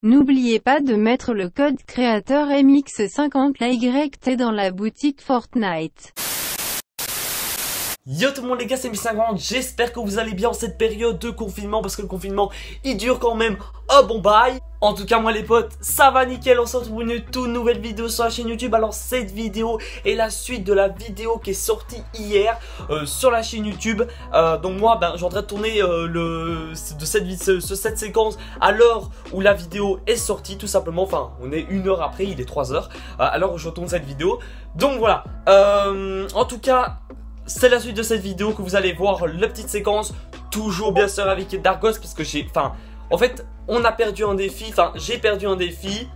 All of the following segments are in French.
N'oubliez pas de mettre le code créateur MX50LYT dans la boutique Fortnite. Yo tout le monde les gars, c'est MX50, j'espère que vous allez bien en cette période de confinement parce que le confinement il dure quand même un bon bail. En tout cas moi les potes, ça va nickel, on se retrouve pour une toute nouvelle vidéo sur la chaîne YouTube. Alors cette vidéo est la suite de la vidéo qui est sortie hier sur la chaîne YouTube. Donc moi je suis en train de tourner cette séquence à l'heure où la vidéo est sortie tout simplement. Enfin on est une heure après, il est 3 heures à l'heure où je tourne cette vidéo. Donc voilà, en tout cas c'est la suite de cette vidéo que vous allez voir, la petite séquence, toujours bien sûr avec Dargos parce que en fait, on a perdu un défi, j'ai perdu un défi,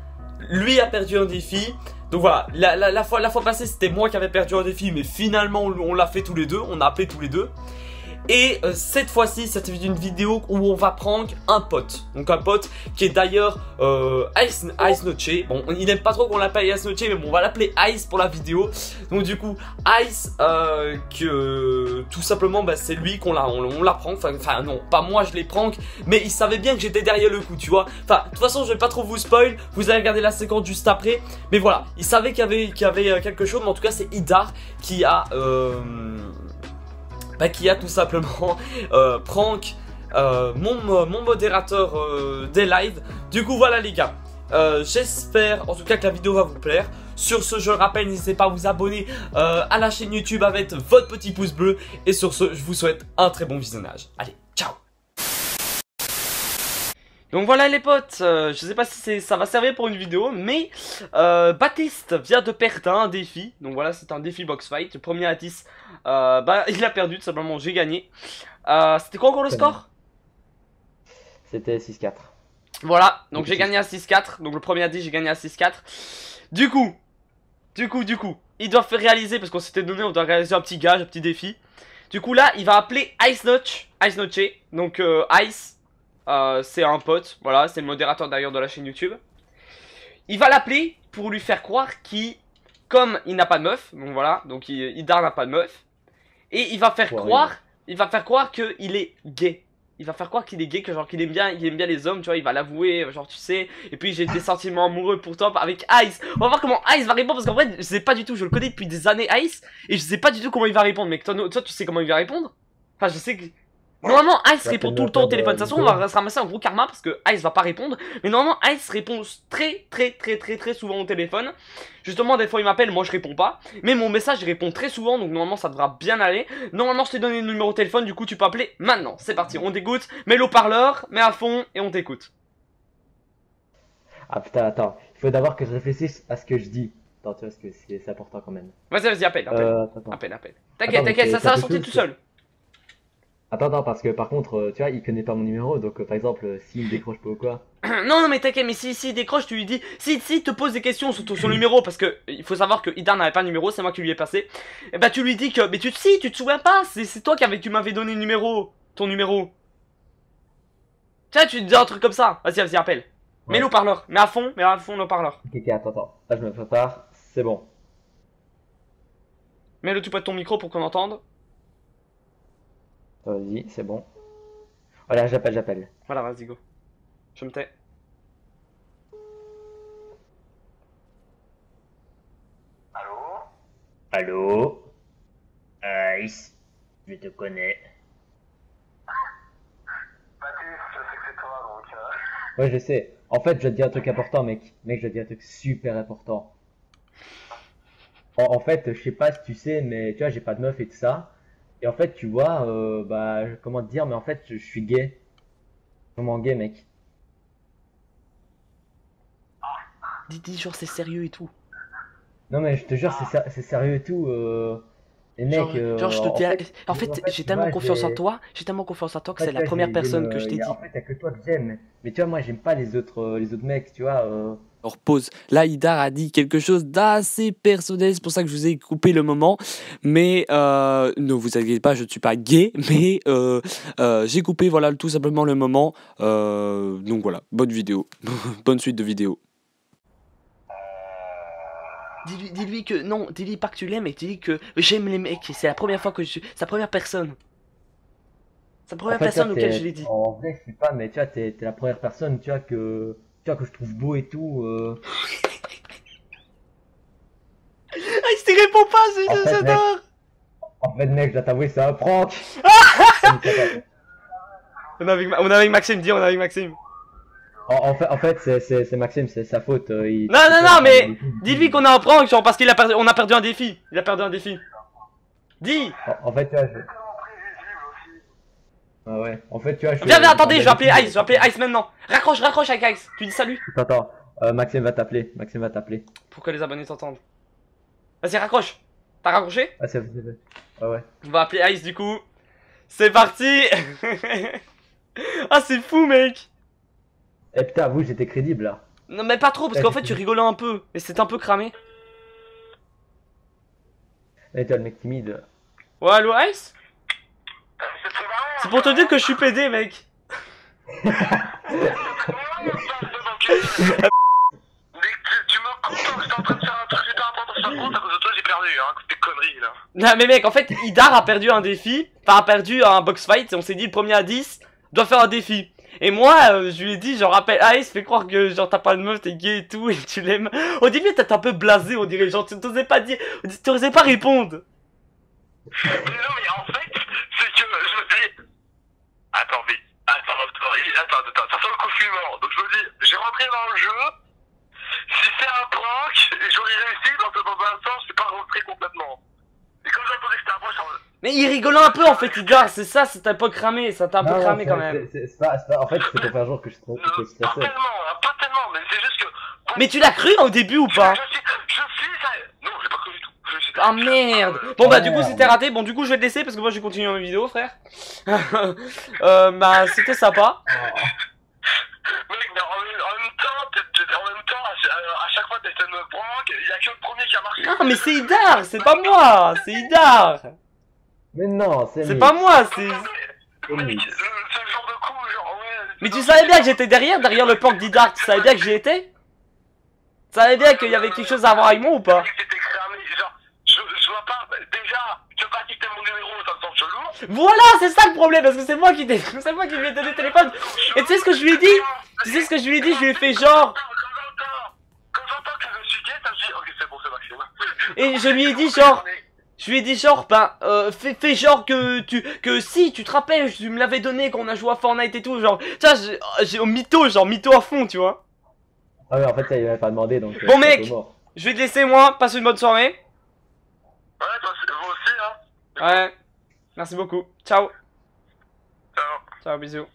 lui a perdu un défi. Donc voilà, la fois passée c'était moi qui avais perdu un défi, mais finalement on l'a fait tous les deux, on a appelé tous les deux. Et cette fois-ci, c'est une vidéo où on va prank un pote. Donc un pote qui est d'ailleurs Ice Noche. Bon, il n'aime pas trop qu'on l'appelle Ice Noche, mais bon, on va l'appeler Ice pour la vidéo. Donc du coup, Ice, que tout simplement, c'est lui qu'on l'a prank. Enfin non, pas moi je l'ai prank, mais il savait bien que j'étais derrière le coup, tu vois. Enfin, de toute façon, je vais pas trop vous spoil. Vous allez regarder la séquence juste après. Mais voilà, il savait qu'il y avait quelque chose, mais en tout cas, c'est Idar qui a... qui a tout simplement prank mon modérateur des lives. Du coup voilà les gars, j'espère en tout cas que la vidéo va vous plaire. Sur ce, je le rappelle, n'hésitez pas à vous abonner à la chaîne YouTube avec votre petit pouce bleu. Et sur ce, je vous souhaite un très bon visionnage. Allez, ciao. Donc voilà les potes, je sais pas si ça va servir pour une vidéo, mais Baptiste vient de perdre un défi. Donc voilà, c'est un défi box fight. Le premier à 10, il a perdu tout simplement, j'ai gagné. C'était quoi encore le score? C'était 6-4. Voilà, donc j'ai gagné à 6-4. Donc le premier à 10, j'ai gagné à 6-4. Du coup, il doit faire réaliser, parce qu'on s'était donné, on doit réaliser un petit gage, un petit défi. Du coup là, il va appeler Ice Noche. Donc Ice. C'est un pote, voilà, c'est le modérateur d'ailleurs de la chaîne YouTube. Il va l'appeler pour lui faire croire comme il n'a pas de meuf, donc voilà, donc Idar n'a pas de meuf, et il va faire croire qu'il est gay. Il va faire croire qu'il est gay, que genre qu'il aime bien les hommes, tu vois, il va l'avouer, genre tu sais. Et puis j'ai des sentiments amoureux pour toi avec Ice. On va voir comment Ice va répondre parce qu'en vrai, je sais pas du tout, je le connais depuis des années Ice, et je sais pas du tout comment il va répondre. Mais toi tu sais comment il va répondre? Enfin, je sais que... Normalement, Ice répond tout le temps au téléphone. De toute façon, on va se ramasser un gros karma parce que Ice va pas répondre. Mais normalement, Ice répond très souvent au téléphone. Justement, des fois, il m'appelle, moi je réponds pas. Mais mon message, il répond très souvent. Donc, normalement, ça devra bien aller. Normalement, je t'ai donné le numéro de téléphone. Du coup, tu peux appeler maintenant. C'est parti, on t'écoute. Mets l'haut-parleur, mets à fond et on t'écoute. Ah putain, attends. Il faut d'abord que je réfléchisse à ce que je dis. Attends, tu vois, parce que c'est important quand même. Vas-y, appelle. T'inquiète, ça va sortir tout seul. Attends, parce que par contre, tu vois, il connaît pas mon numéro, donc par exemple, s'il me décroche pas ou quoi. Non, mais t'inquiète, mais si décroche, tu lui dis, si te pose des questions sur son numéro, parce que il faut savoir que Idar n'avait pas de numéro, c'est moi qui lui ai passé. Et bah tu lui dis que, mais tu te souviens pas, c'est toi tu m'avais donné le numéro, ton numéro. Tiens, tu te dis un truc comme ça, vas-y, appelle. Ouais. Mets le haut-parleur, mets à fond le haut-parleur. Ok, attends, là je me prépare, c'est bon. Mets-le tout près de ton micro pour qu'on entende. Vas-y, c'est bon. Voilà, j'appelle. Voilà, vas-y, go. Je me tais. Allô Ice, je te connais. Baptiste, je sais que c'est toi, donc... Ouais, je sais. En fait, je vais te dire un truc important, mec. Mec, je vais te dire un truc super important. En fait, je sais pas si tu sais, mais tu vois, j'ai pas de meuf et tout ça. Et en fait, tu vois, comment te dire, mais en fait, je suis gay. Vraiment gay, mec. Dis, genre, c'est sérieux et tout. Non, mais je te jure, c'est sérieux et tout. Et mec, genre, je te dis, en fait, j'ai tellement confiance en toi, que c'est la première personne que je t'ai dit. En fait, y'a que toi que j'aime. Mais tu vois, moi, j'aime pas les autres mecs, tu vois. Alors pause. Là, Idar a dit quelque chose d'assez personnel, c'est pour ça que je vous ai coupé le moment. Mais ne vous inquiétez pas, je ne suis pas gay, mais j'ai coupé voilà tout simplement le moment. Donc voilà, bonne vidéo, bonne suite de vidéos. Dis-lui que non, dis-lui pas que tu l'aimes, mais dis-lui que j'aime les mecs. C'est la première fois que je suis, sa première personne. Sa première personne auquel je l'ai dit. En vrai, je sais pas, mais tu vois, t'es la première personne, tu vois, que tu vois, que je trouve beau et tout. Ah, il te répond pas, En fait, j'adore. En fait, mec, je dois t'avouer, c'est un prank. On est avec Maxime, dis, on est avec Maxime. En fait, c'est Maxime, c'est sa faute. Non, mais dis-lui qu'on a un prank, genre, parce on a perdu un défi. Il a perdu un défi. Dis. En fait, tu vois, ah ouais, en fait, tu vois, Viens, attendez, je vais appeler Ice maintenant. Raccroche avec Ice. Tu dis salut. Attends, Maxime va t'appeler. Pour que les abonnés t'entendent. Vas-y, raccroche. T'as raccroché? Ah, c'est ah ouais. On va appeler Ice du coup. C'est parti. Ah, c'est fou, mec. Eh putain, avoue, j'étais crédible là. Non, mais pas trop, parce qu'en fait, tu rigolais un peu. Et c'était un peu cramé. Eh, toi, le mec timide. Ouais, allô, Ice? C'est pour te dire que je suis pédé, mec. Mais tu me coupes, j'étais en train de faire un truc super important sur le compte, à cause de toi j'ai perdu, hein, tes conneries là. Non, mais mec, en fait, Idar a perdu un défi. Enfin, a perdu un box fight. Et on s'est dit, le premier à 10 doit faire un défi. Et moi, je lui ai dit, genre, rappelle Ice, fais croire que genre t'as pas de meuf, t'es gay et tout, et tu l'aimes. Au début, t'es un peu blasé, on dirait, genre, tu t'osais pas dire, tu osais pas répondre. Mais non, mais en fait, c'est que je me dis. Attends, ça sent le confinement. Donc je me dis, j'ai rentré dans le jeu. Si c'est un prank, j'aurais réussi, dans un sens, je suis pas rentré complètement. Et comme j'entendais que c'était un prank, Mais il rigolait un peu, en fait, Idar, c'est ça, ça t'a pas cramé, ça t'a un peu cramé quand même. C'est pas, en fait, c'est pour faire genre que je suis pas tellement, mais c'est juste que. Mais tu l'as cru au début ou pas? Je suis ça. Non, j'ai pas cru du tout. Ah merde. Bon bah du coup c'était raté, bon du coup je vais te laisser parce que moi je vais continuer ma vidéo frère. Bah c'était sympa. Mec, mais en même temps, à chaque fois que t'essaies de me prank, il y a que le premier qui a marché. Non mais c'est Idar, c'est pas moi, c'est Idar. Mais non, C'est pas moi, c'est... Mec, ce genre de coup, genre ouais. Mais tu savais bien que j'étais derrière le prank d'Idar, tu savais bien que j'y étais? Tu savais bien qu'il y avait quelque chose à voir avec moi ou pas? C'était cramé, genre, je vois pas, déjà, tu veux pas quitter mon numéro, ça me semble chelou. Voilà, c'est ça le problème, parce que c'est moi qui lui ai donné le téléphone. Et tu sais ce que je lui ai dit? Je lui ai fait genre... Quand j'entends que je suis gay, ça me dit, ok c'est bon, c'est Maxime. Et je lui ai dit genre, fais genre que si, tu te rappelles, tu me l'avais donné quand on a joué à Fortnite et tout, genre, tu vois, j'ai au mytho à fond, tu vois. Ah ouais, en fait, ça, il m'avait pas demandé, donc... Bon mec, je vais te laisser moi, passe une bonne soirée. Ouais, toi, vous aussi, hein. Ouais, merci beaucoup, ciao. Ciao. Ciao, bisous.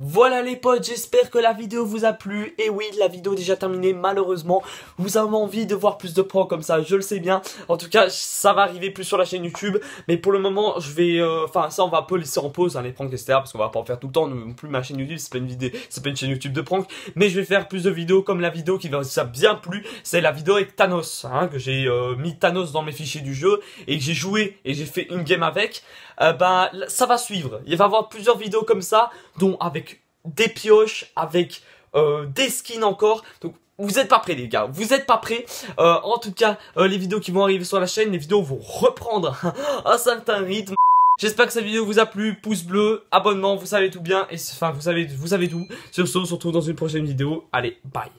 Voilà les potes, j'espère que la vidéo vous a plu. Et oui, la vidéo est déjà terminée malheureusement. Vous avez envie de voir plus de pranks comme ça, je le sais bien. En tout cas, ça va arriver plus sur la chaîne YouTube. Mais pour le moment, je vais... Enfin, ça on va un peu laisser en pause, hein, les pranks, etc. Parce qu'on va pas en faire tout le temps. Non plus ma chaîne YouTube, c'est pas une vidéo, c'est pas une chaîne YouTube de pranks. Mais je vais faire plus de vidéos comme la vidéo qui vous a bien plu. C'est la vidéo avec Thanos, hein, que j'ai mis Thanos dans mes fichiers du jeu. Et que j'ai joué et j'ai fait une game avec. Ben, ça va suivre. Il va y avoir plusieurs vidéos comme ça, dont avec des pioches, avec des skins encore. Donc vous êtes pas prêts les gars, vous êtes pas prêts. En tout cas, les vidéos qui vont arriver sur la chaîne, les vidéos vont reprendre un certain rythme. J'espère que cette vidéo vous a plu, pouce bleu, abonnement, vous savez tout bien, et enfin vous savez tout. Sur ce, on se retrouve dans une prochaine vidéo. Allez, bye.